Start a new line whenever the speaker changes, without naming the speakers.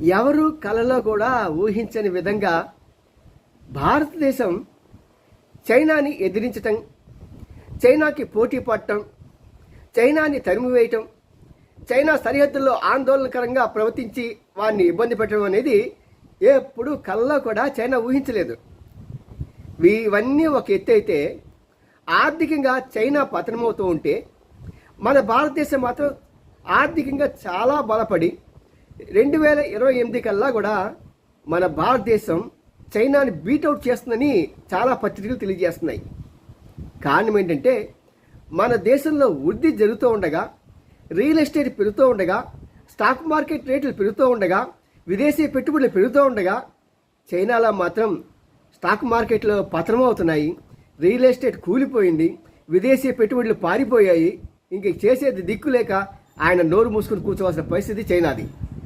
ఎవరు కలలో కూడా ఊహించని విధంగా భారతదేశం చైనాని ఎదిరించటం, చైనాకి పోటీ పడటం, చైనాని తరిమివేయటం, చైనా సరిహద్దుల్లో ఆందోళనకరంగా ప్రవర్తించి వారిని ఇబ్బంది పెట్టడం అనేది ఎప్పుడు కలలో కూడా చైనా ఊహించలేదు. ఇవన్నీ ఒక ఎత్తు అయితే, ఆర్థికంగా చైనా పతనమవుతూ ఉంటే మన భారతదేశం మాత్రం ఆర్థికంగా చాలా బలపడి 2028 కల్లా కూడా మన భారతదేశం చైనాని బీట్అవుట్ చేస్తుందని చాలా పత్రికలు తెలియజేస్తున్నాయి. కారణం ఏంటంటే, మన దేశంలో వృద్ధి జరుగుతూ ఉండగా, రియల్ ఎస్టేట్ పెరుగుతూ ఉండగా, స్టాక్ మార్కెట్ రేట్లు పెరుగుతూ ఉండగా, విదేశీ పెట్టుబడులు పెరుగుతూ ఉండగా, చైనాలో మాత్రం స్టాక్ మార్కెట్లో పతనం అవుతున్నాయి, రియల్ ఎస్టేట్ కూలిపోయింది, విదేశీ పెట్టుబడులు పారిపోయాయి. ఇంక చేసేది దిక్కు లేక ఆయన నోరు మూసుకుని కూర్చోవాల్సిన పరిస్థితి చైనాది.